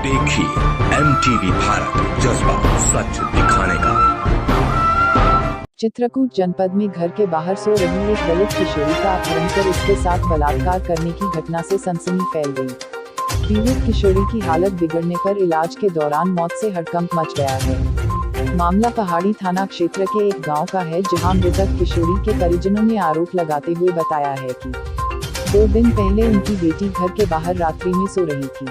देखिए MTV भारत, जज्बा सच दिखाने का। चित्रकूट जनपद में घर के बाहर सो रही एक दलित किशोरी का अपहरण कर उसके साथ बलात्कार करने की घटना से सनसनी फैल गई। पीड़ित किशोरी की हालत बिगड़ने पर इलाज के दौरान मौत से हड़कंप मच गया है। मामला पहाड़ी थाना क्षेत्र के एक गांव का है, जहां मृतक किशोरी के परिजनों ने आरोप लगाते हुए बताया है कि 2 दिन पहले उनकी बेटी घर के बाहर रात्रि में सो रही थी।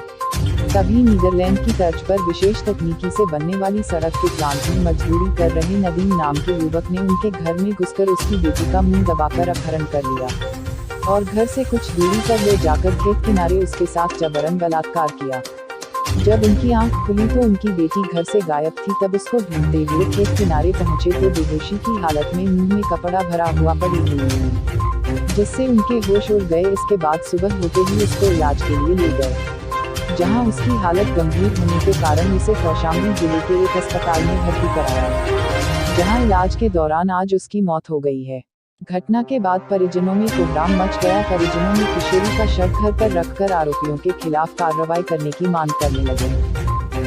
तभी नीदरलैंड की तर्ज पर विशेष तकनीकी से बनने वाली सड़क के प्लांट में मजदूरी कर रहे नदीम नाम के युवक ने उनके घर में घुसकर उसकी बेटी का मुंह दबाकर अपहरण कर लिया और घर से कुछ दूरी पर ले जाकर खेत किनारे उसके साथ जबरन बलात्कार किया। जब उनकी आंख खुली तो उनकी बेटी घर से गायब थी। तब उसको ढूंढते हुए खेत किनारे पहुंचे तो बेहोशी की हालत में मुंह में कपड़ा भरा हुआ पड़ी हुई थी, जिससे उनके होश उड़ गए। इसके बाद सुबह होते ही उसको इलाज के लिए ले गए, जहां उसकी हालत गंभीर होने के कारण उसे कौशाम्बी जिले के एक अस्पताल में भर्ती कराया, जहां इलाज के दौरान आज उसकी मौत हो गई है। घटना के बाद परिजनों में कोहराम मच गया। परिजनों ने किशोरी का शव घर पर रखकर आरोपियों के खिलाफ कार्रवाई करने की मांग करने लगे।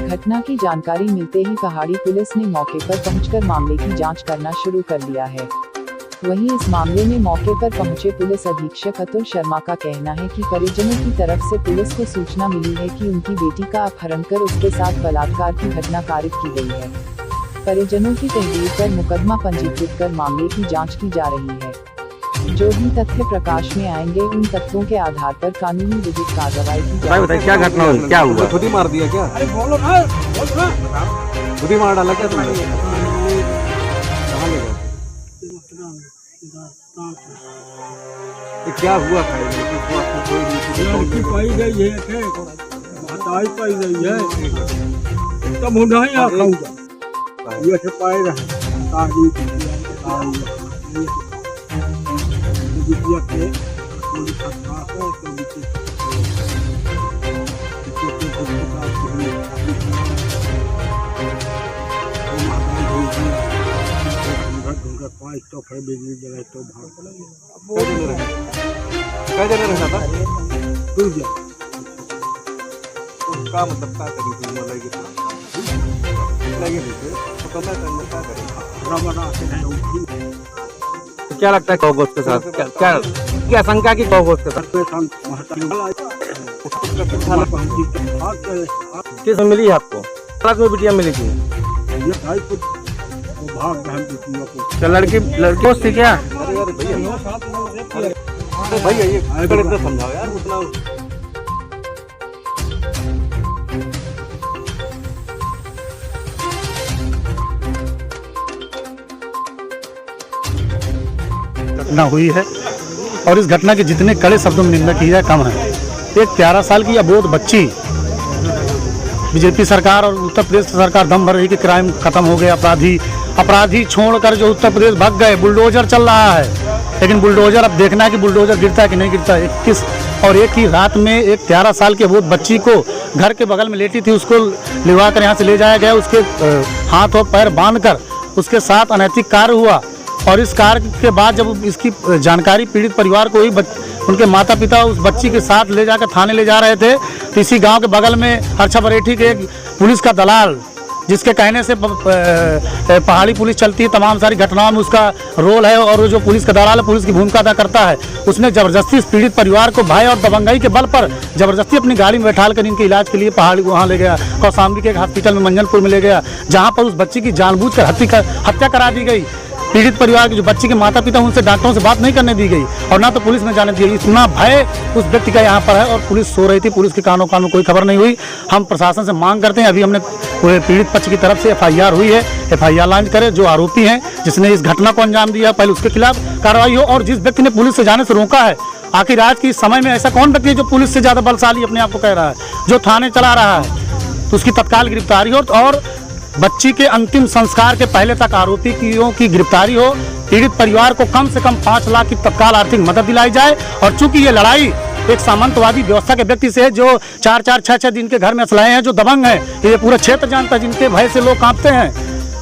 घटना की जानकारी मिलते ही पहाड़ी पुलिस ने मौके पर पहुंचकर मामले की जांच करना शुरू कर दिया है। वहीं इस मामले में मौके पर पहुंचे पुलिस अधीक्षक अतुल शर्मा का कहना है कि परिजनों की तरफ से पुलिस को सूचना मिली है कि उनकी बेटी का अपहरण कर उसके साथ बलात्कार की घटना कारित की गई है। परिजनों की तहरीर पर मुकदमा पंजीकृत कर मामले की जांच की जा रही है। जो भी तथ्य प्रकाश में आएंगे, उन तथ्यों के आधार पर कानूनी विधिक कार्रवाई की जाएगी। क्या घटना हुई, क्या हुआ? खुद ही मार दिया क्या? अरे बोलो ना, खुद ही मार डाला क्या तुमने? कहाँ ले गए? क्या हुआ था? पाई गई है, बताई पाई गई है, तब मुंडा ही आखाऊंगा ये से पाए रहे ताजी बिटिया के कोई खतरा है तो नीचे ढूंढकर 5 तो फिर बिजली जलाए तो भाग क्या जगह रहता था? दूर जा क्या मतलब क्या करी थी? लगी थी तो मैं क्या करें? तो क्या लगता है कौगोश के साथ क्या शंका की कौगोश के साथ किस में मिली आपको? क्लास में बिटिया मिली थी? क्या लड़की थी क्या? अरे भैया ये समझाओ यार उतना। घटना हुई है और इस घटना के जितने कड़े शब्दों में निंदा की जाए कम है। एक 11 साल की अबोध बच्ची, बीजेपी सरकार और उत्तर प्रदेश सरकार दम भर रही कि क्राइम खत्म हो गए, अपराधी छोड़कर जो उत्तर प्रदेश भाग गए। बुलडोजर चल रहा है, लेकिन बुलडोजर अब देखना है कि बुलडोजर गिरता है कि नहीं गिरता। 21 और एक ही रात में एक 11 साल की अबोध बच्ची को घर के बगल में लेटी थी, उसको लिवा कर यहाँ से ले जाया गया। उसके हाथ और पैर बांध कर उसके साथ अनैतिक कार्य हुआ और इस कार्य के बाद जब इसकी जानकारी पीड़ित परिवार को हुई, उनके माता पिता उस बच्ची के साथ ले जाकर थाने ले जा रहे थे, तो इसी गांव के बगल में हरछा बरेठी के एक पुलिस का दलाल, जिसके कहने से पहाड़ी पुलिस चलती है, तमाम सारी घटनाओं में उसका रोल है और जो पुलिस का दलाल है, पुलिस की भूमिका अदा करता है, उसने ज़बरदस्ती इस पीड़ित परिवार को भय और दबंगई के बल पर ज़बरदस्ती अपनी गाड़ी में बैठाल कर इनके इलाज के लिए पहाड़ी वहाँ ले गया। कौशाम्बी के एक हॉस्पिटल में मंजनपुर में ले गया, जहाँ पर उस बच्ची की जानबूझकर हत्या करा दी गई। पीड़ित परिवार के जो बच्ची के माता पिता उनसे डॉक्टरों से बात नहीं करने दी गई और ना तो पुलिस में जाने दी गई। इतना भय उस व्यक्ति का यहाँ पर है और पुलिस सो रही थी, पुलिस के कानों में कोई खबर नहीं हुई। हम प्रशासन से मांग करते हैं, अभी हमने पीड़ित पक्ष की तरफ से FIR हुई है, FIR लॉन्च करे। जो आरोपी हैं जिसने इस घटना को अंजाम दिया, पहले उसके खिलाफ कार्रवाई हो और जिस व्यक्ति ने पुलिस से जाने से रोका है, आखिर आज के समय में ऐसा कौन व्यक्ति है जो पुलिस से ज़्यादा बलशाली अपने आप को कह रहा है, जो थाने चला रहा है, तो उसकी तत्काल गिरफ्तारी हो और बच्ची के अंतिम संस्कार के पहले तक आरोपियों की गिरफ्तारी हो। पीड़ित परिवार को कम से कम 5 लाख की तत्काल आर्थिक मदद दिलाई जाए। और चूंकि ये लड़ाई एक सामंतवादी व्यवस्था के व्यक्ति से है, जो 4-4, 6-6 दिन के घर में असलाए हैं, जो दबंग हैं, ये पूरा क्षेत्र जानता है, जिनके भय से लोग कांपते हैं।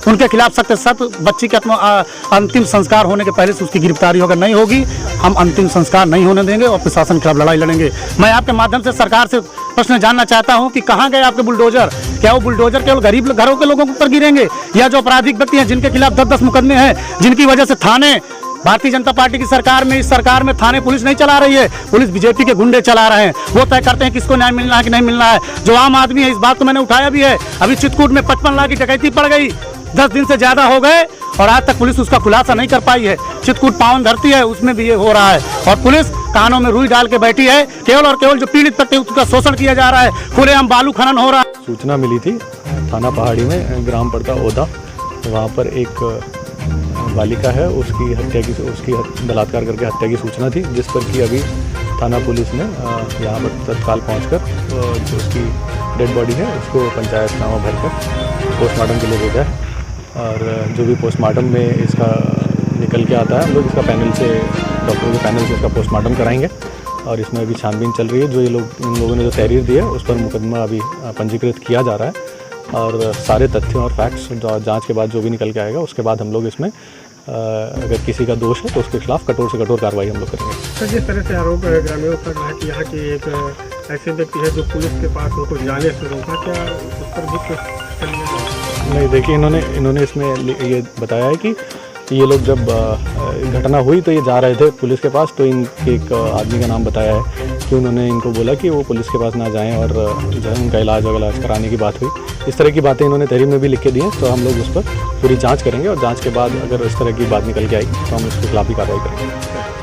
उनके खिलाफ सख्त से सख्त बच्ची के अंतिम संस्कार होने के पहले से उसकी गिरफ्तारी अगर नहीं होगी, हम अंतिम संस्कार नहीं होने देंगे और प्रशासन के खिलाफ लड़ाई लड़ेंगे। मैं आपके माध्यम से सरकार से प्रश्न जानना चाहता हूं कि कहां गए आपके बुलडोजर? क्या वो बुलडोजर केवल गरीब घरों के लोगों के ऊपर गिरेंगे, या जो आपराधिक व्यक्ति हैं जिनके खिलाफ 10-10 मुकदमे हैं, जिनकी वजह से थाने, भारतीय जनता पार्टी की सरकार में, इस सरकार में थाने पुलिस नहीं चला रही है, पुलिस बीजेपी के गुंडे चला रहे हैं। वो तय करते हैं किसको न्याय मिलना है कि नहीं मिलना है। जो आम आदमी है, इस बात को मैंने उठाया भी है। अभी चित्रकूट में 55 लाख की डकैती पड़ गई, 10 दिन से ज्यादा हो गए और आज तक पुलिस उसका खुलासा नहीं कर पाई है। चित्रकूट पावन धरती है, उसमें भी ये हो रहा है और पुलिस कानों में रुई डाल के बैठी है। केवल और केवल जो पीड़ित व्यक्ति उसका शोषण किया जा रहा है, खुलेआम बालू खनन हो रहा है। सूचना मिली थी थाना पहाड़ी में, ग्राम पड़ता ओदा, वहाँ पर एक बालिका है, उसकी हत्या की, उसकी बलात्कार करके हत्या की सूचना थी, जिस पर कि अभी थाना पुलिस ने यहाँ पर तत्काल पहुँचकर जो उसकी डेड बॉडी है उसको पंचायतनामा भरकर पोस्टमार्टम के लिए भेजा है। और जो भी पोस्टमार्टम में इसका निकल के आता है, हम लोग इसका पैनल से, डॉक्टरों के पैनल से इसका पोस्टमार्टम कराएंगे और इसमें अभी छानबीन चल रही है। जो ये लोग, इन लोगों ने जो तहरीर दी है उस पर मुकदमा अभी पंजीकृत किया जा रहा है और सारे तथ्यों और फैक्ट्स जांच के बाद जो भी निकल के आएगा उसके बाद हम लोग इसमें अगर किसी का दोष है तो उसके खिलाफ कठोर से कठोर कार्रवाई हम लोग करेंगे। सर, जिस तरह से आरोप है ग्रामीणों का है कि यहाँ की एक ऐसे व्यक्ति है जो पुलिस के पास उनको जाने से रोका, क्या उस पर भी कुछ नहीं? देखिए, इन्होंने इसमें ये बताया है कि ये लोग जब घटना हुई तो ये जा रहे थे पुलिस के पास, तो इन एक आदमी का नाम बताया है कि उन्होंने इनको बोला कि वो पुलिस के पास ना जाएं और जो है उनका इलाज कराने की बात हुई। इस तरह की बातें इन्होंने तहरीर में भी लिख के दी हैं, तो हम लोग उस पर पूरी जांच करेंगे और जांच के बाद अगर इस तरह की बात निकल के आएगी तो हम उसके खिलाफ भी कार्रवाई करेंगे।